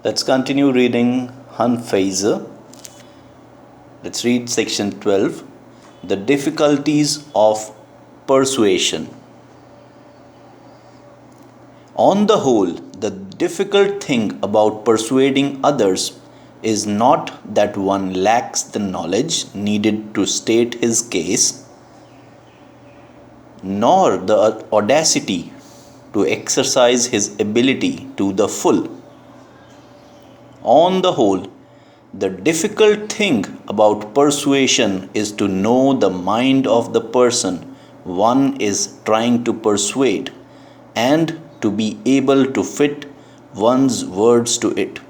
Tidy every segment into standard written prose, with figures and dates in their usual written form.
Let's continue reading Han Feizi. Let's read section 12. The difficulties of persuasion. On the whole, the difficult thing about persuading others is not that one lacks the knowledge needed to state his case, nor the audacity to exercise his ability to the full. On the whole, the difficult thing about persuasion is to know the mind of the person one is trying to persuade and to be able to fit one's words to it.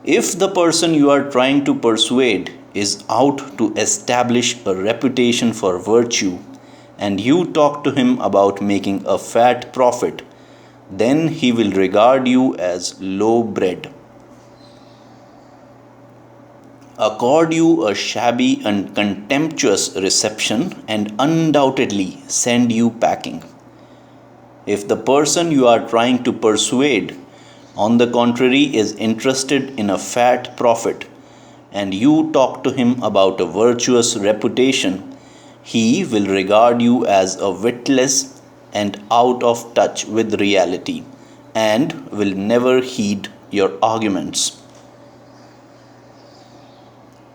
If the person you are trying to persuade is out to establish a reputation for virtue and you talk to him about making a fat profit, then he will regard you as low-bred, accord you a shabby and contemptuous reception, and undoubtedly send you packing. If the person you are trying to persuade, on the contrary, is interested in a fat profit, and you talk to him about a virtuous reputation, he will regard you as a witless and out of touch with reality, and will never heed your arguments.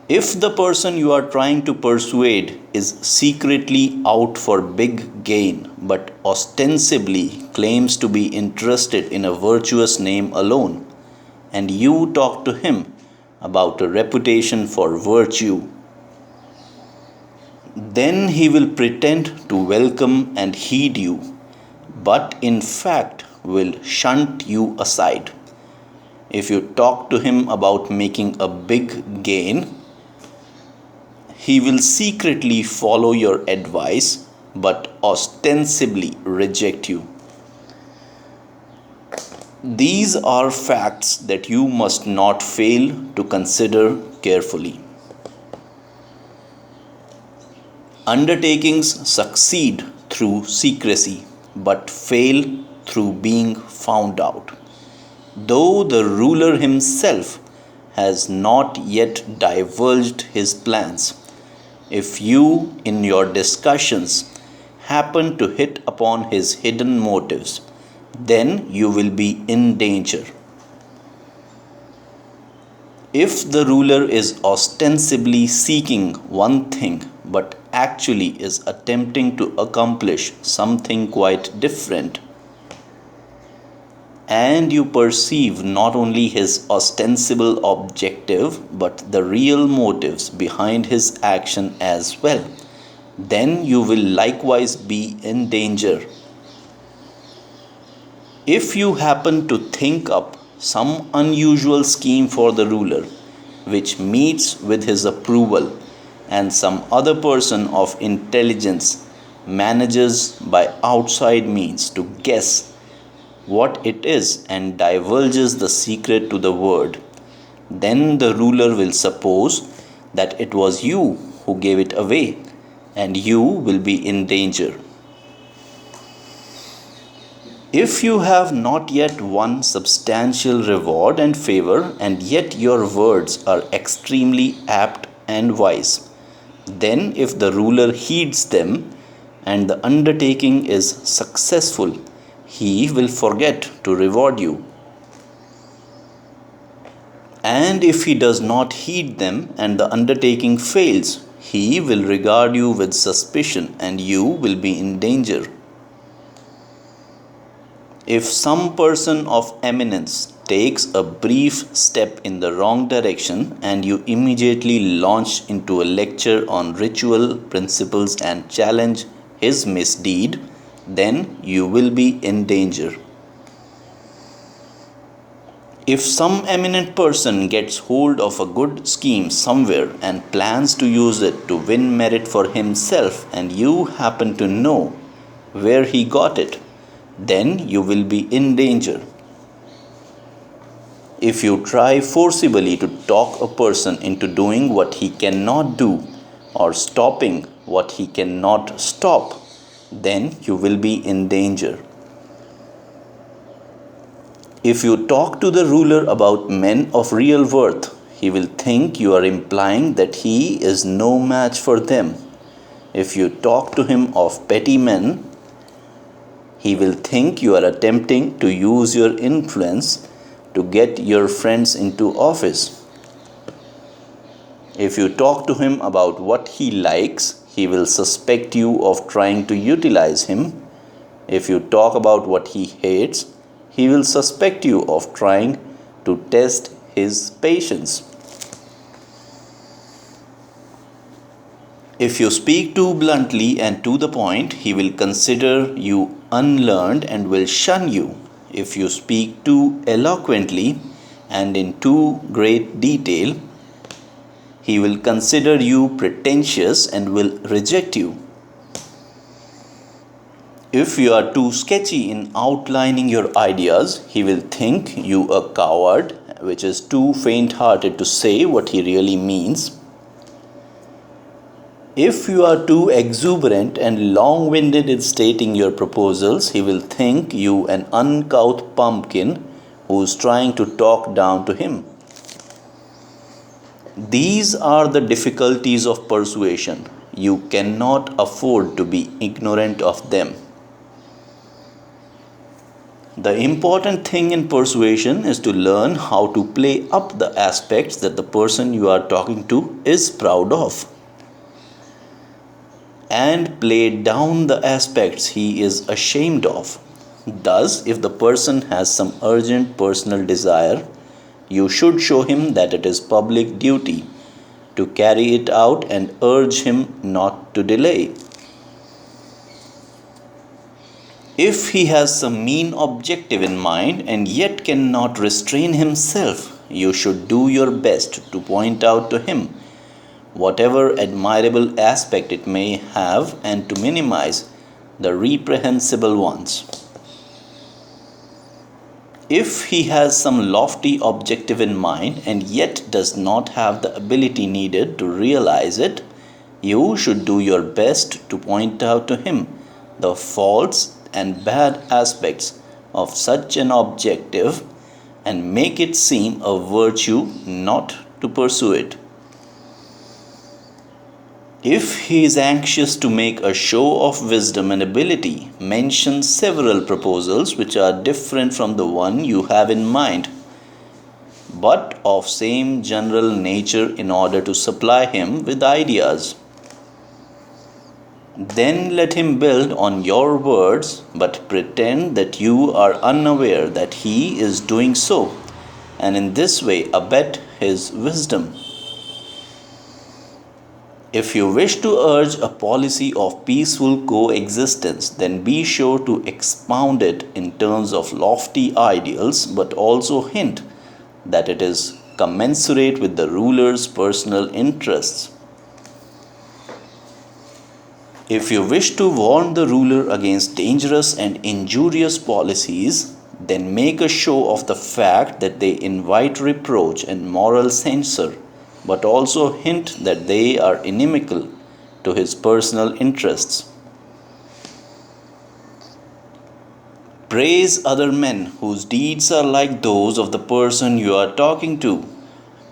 If the person you are trying to persuade is secretly out for big gain but ostensibly claims to be interested in a virtuous name alone, and you talk to him about a reputation for virtue, then he will pretend to welcome and heed you, but in fact will shunt you aside. If you talk to him about making a big gain, he will secretly follow your advice but ostensibly reject you. These are facts that you must not fail to consider carefully. Undertakings succeed through secrecy but fail through being found out. Though the ruler himself has not yet divulged his plans, if you, in your discussions, happen to hit upon his hidden motives, then you will be in danger. If the ruler is ostensibly seeking one thing but actually is attempting to accomplish something quite different, and you perceive not only his ostensible objective but the real motives behind his action as well, then you will likewise be in danger. If you happen to think up some unusual scheme for the ruler, which meets with his approval, and some other person of intelligence manages by outside means to guess what it is and divulges the secret to the word, then the ruler will suppose that it was you who gave it away, and you will be in danger. If you have not yet won substantial reward and favor, and yet your words are extremely apt and wise, then if the ruler heeds them and the undertaking is successful, he will forget to reward you. And if he does not heed them and the undertaking fails, he will regard you with suspicion and you will be in danger. If some person of eminence takes a brief step in the wrong direction and you immediately launch into a lecture on ritual principles and challenge his misdeed, then you will be in danger. If some eminent person gets hold of a good scheme somewhere and plans to use it to win merit for himself, and you happen to know where he got it, then you will be in danger. If you try forcibly to talk a person into doing what he cannot do or stopping what he cannot stop, 'Then you will be in danger.' then you will be in danger. If you talk to the ruler about men of real worth, he will think you are implying that he is no match for them. If you talk to him of petty men, he will think you are attempting to use your influence to get your friends into office. If you talk to him about what he likes, he will suspect you of trying to utilize him. If you talk about what he hates, he will suspect you of trying to test his patience. If you speak too bluntly and to the point, he will consider you unlearned and will shun you. If you speak too eloquently and in too great detail, he will consider you pretentious and will reject you. If you are too sketchy in outlining your ideas, he will think you a coward, which is too faint-hearted to say what he really means. If you are too exuberant and long-winded in stating your proposals, he will think you an uncouth pumpkin who is trying to talk down to him. These are the difficulties of persuasion. You cannot afford to be ignorant of them. The important thing in persuasion is to learn how to play up the aspects that the person you are talking to is proud of, and play down the aspects he is ashamed of. Thus, if the person has some urgent personal desire, you should show him that it is public duty to carry it out and urge him not to delay. If he has some mean objective in mind and yet cannot restrain himself, you should do your best to point out to him whatever admirable aspect it may have and to minimize the reprehensible ones. If he has some lofty objective in mind and yet does not have the ability needed to realize it, you should do your best to point out to him the faults and bad aspects of such an objective and make it seem a virtue not to pursue it. If he is anxious to make a show of wisdom and ability, mention several proposals which are different from the one you have in mind, but of same general nature in order to supply him with ideas. Then let him build on your words, but pretend that you are unaware that he is doing so, and in this way abet his wisdom. If you wish to urge a policy of peaceful coexistence, then be sure to expound it in terms of lofty ideals, but also hint that it is commensurate with the ruler's personal interests. If you wish to warn the ruler against dangerous and injurious policies, then make a show of the fact that they invite reproach and moral censure, but also hint that they are inimical to his personal interests. Praise other men whose deeds are like those of the person you are talking to.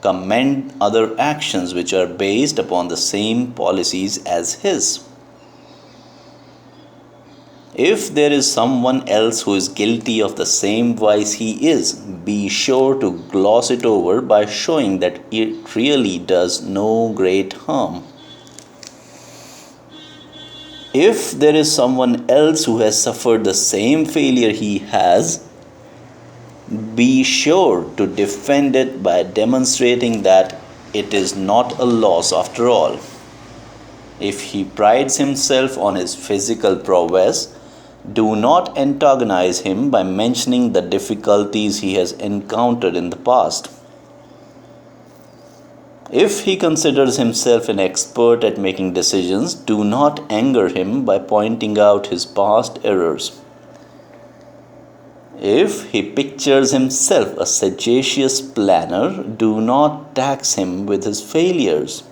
Commend other actions which are based upon the same policies as his. If there is someone else who is guilty of the same vice he is, be sure to gloss it over by showing that it really does no great harm. If there is someone else who has suffered the same failure he has, be sure to defend it by demonstrating that it is not a loss after all. If he prides himself on his physical prowess, do not antagonize him by mentioning the difficulties he has encountered in the past. If he considers himself an expert at making decisions, do not anger him by pointing out his past errors. If he pictures himself a sagacious planner, do not tax him with his failures.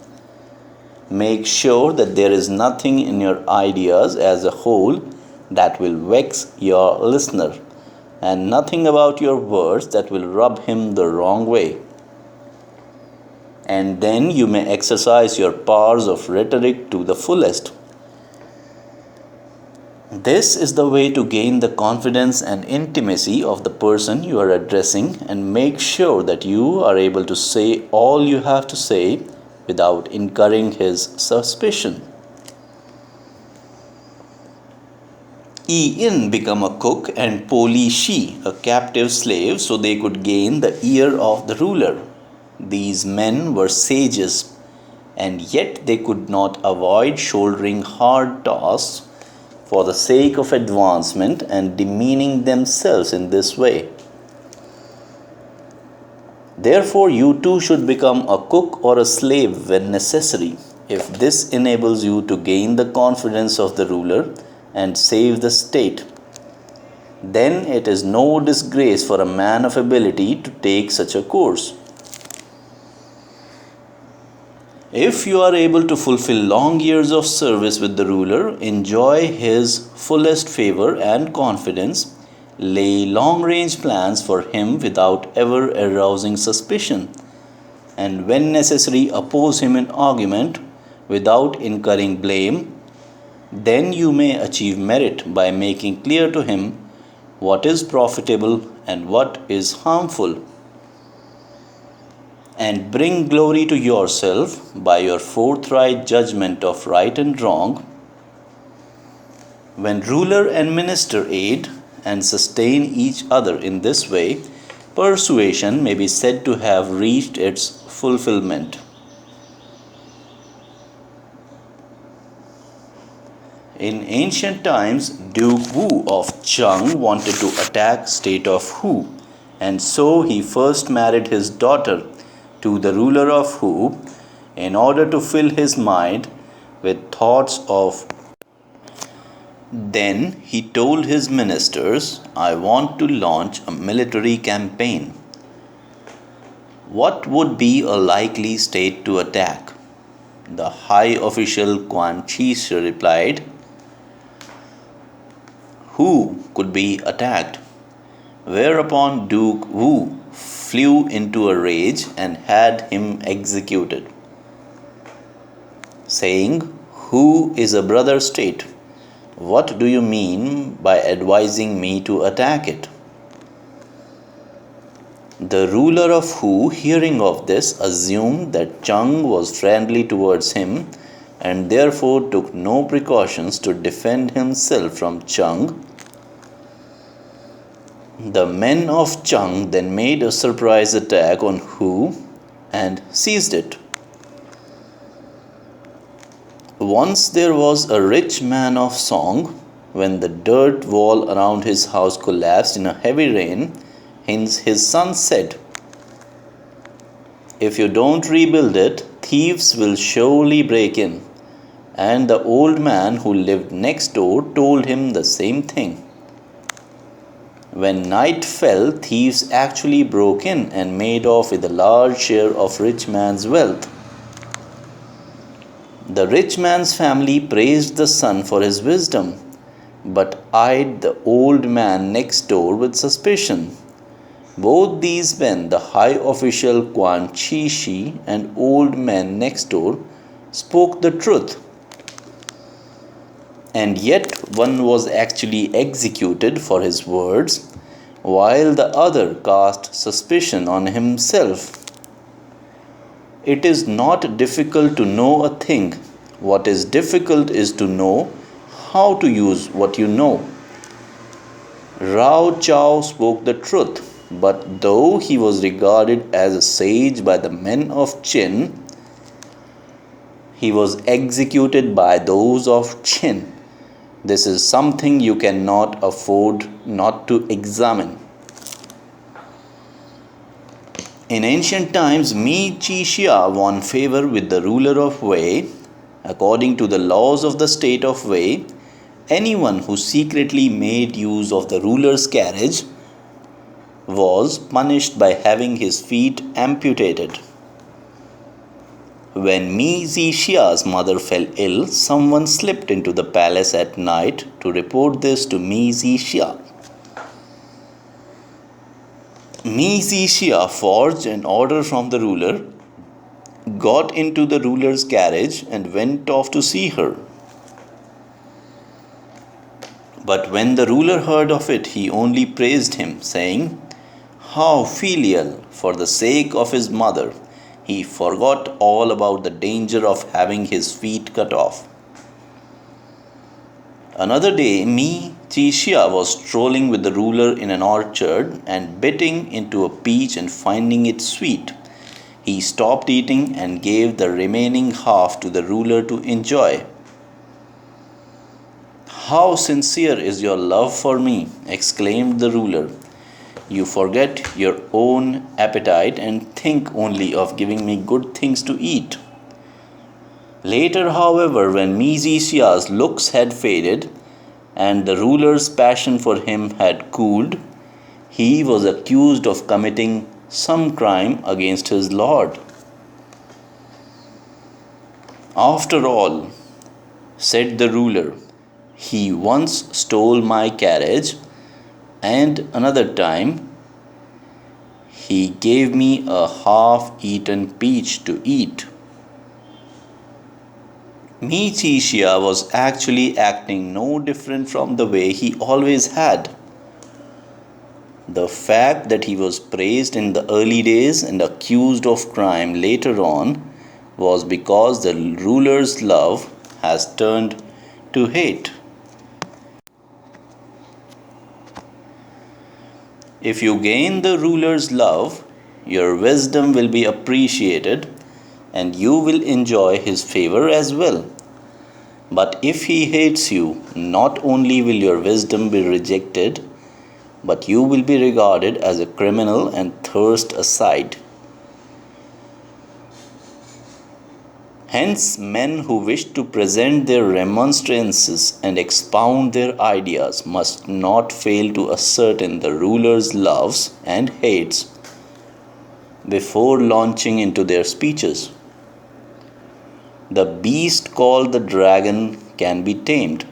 Make sure that there is nothing in your ideas as a whole that will vex your listener, and nothing about your words that will rub him the wrong way. And then you may exercise your powers of rhetoric to the fullest. This is the way to gain the confidence and intimacy of the person you are addressing and make sure that you are able to say all you have to say without incurring his suspicion. Yi-in became a cook and Poli-shi a captive slave so they could gain the ear of the ruler. These men were sages, and yet they could not avoid shouldering hard tasks for the sake of advancement and demeaning themselves in this way. Therefore, you too should become a cook or a slave when necessary, if this enables you to gain the confidence of the ruler and save the state. Then it is no disgrace for a man of ability to take such a course. If you are able to fulfill long years of service with the ruler, enjoy his fullest favor and confidence, lay long-range plans for him without ever arousing suspicion, and when necessary oppose him in argument without incurring blame, then you may achieve merit by making clear to him what is profitable and what is harmful, and bring glory to yourself by your forthright judgment of right and wrong. When ruler and minister aid and sustain each other in this way, persuasion may be said to have reached its fulfillment. In ancient times, Duke Wu of Cheng wanted to attack state of Hu, and so he first married his daughter to the ruler of Hu in order to fill his mind with thoughts of. Then he told his ministers, I want to launch a military campaign. What would be a likely state to attack? The high official Qin Shi replied, Who could be attacked? Whereupon Duke Wu flew into a rage and had him executed, saying, Who is a brother state? What do you mean by advising me to attack it? The ruler of Hu, hearing of this, assumed that Cheng was friendly towards him and therefore took no precautions to defend himself from Cheng. The men of Cheng then made a surprise attack on Hu and seized it. Once there was a rich man of Song. When the dirt wall around his house collapsed in a heavy rain, his son said, If you don't rebuild it, thieves will surely break in. And the old man who lived next door told him the same thing. When night fell, thieves actually broke in and made off with a large share of rich man's wealth. The rich man's family praised the son for his wisdom, but eyed the old man next door with suspicion. Both these men, the high official Qin Shi and old man next door, spoke the truth. And yet one was actually executed for his words, while the other cast suspicion on himself. It is not difficult to know a thing. What is difficult is to know how to use what you know. Rao Chao spoke the truth, but though he was regarded as a sage by the men of Qin, he was executed by those of Qin. This is something you cannot afford not to examine. In ancient times, Mi Qi Xia won favor with the ruler of Wei. According to the laws of the state of Wei, anyone who secretly made use of the ruler's carriage was punished by having his feet amputated. When Mi Zi Xia's mother fell ill, someone slipped into the palace at night to report this to Mi Zi Xia. Xia forged an order from the ruler, got into the ruler's carriage, and went off to see her. But when the ruler heard of it, he only praised him, saying, "How filial, for the sake of his mother, he forgot all about the danger of having his feet cut off." Another day, Xia was strolling with the ruler in an orchard and biting into a peach and finding it sweet. He stopped eating and gave the remaining half to the ruler to enjoy. "How sincere is your love for me!" exclaimed the ruler. "You forget your own appetite and think only of giving me good things to eat." Later, however, when Xia's looks had faded and the ruler's passion for him had cooled, he was accused of committing some crime against his lord. "After all," said the ruler, "he once stole my carriage, and another time he gave me a half-eaten peach to eat." Xia was actually acting no different from the way he always had. The fact that he was praised in the early days and accused of crime later on was because the ruler's love has turned to hate. If you gain the ruler's love, your wisdom will be appreciated and you will enjoy his favor as well. But if he hates you, not only will your wisdom be rejected, but you will be regarded as a criminal and thrust aside. Hence, men who wish to present their remonstrances and expound their ideas must not fail to ascertain the ruler's loves and hates before launching into their speeches. The beast called the dragon can be tamed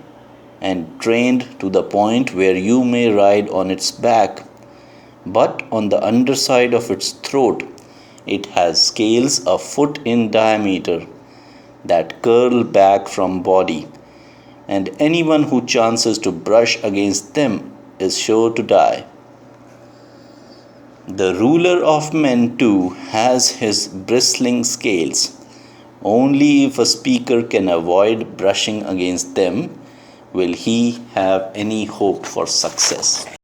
and trained to the point where you may ride on its back, but on the underside of its throat it has scales a foot in diameter that curl back from body, and anyone who chances to brush against them is sure to die. The ruler of men too has his bristling scales. Only if a speaker can avoid brushing against them will he have any hope for success.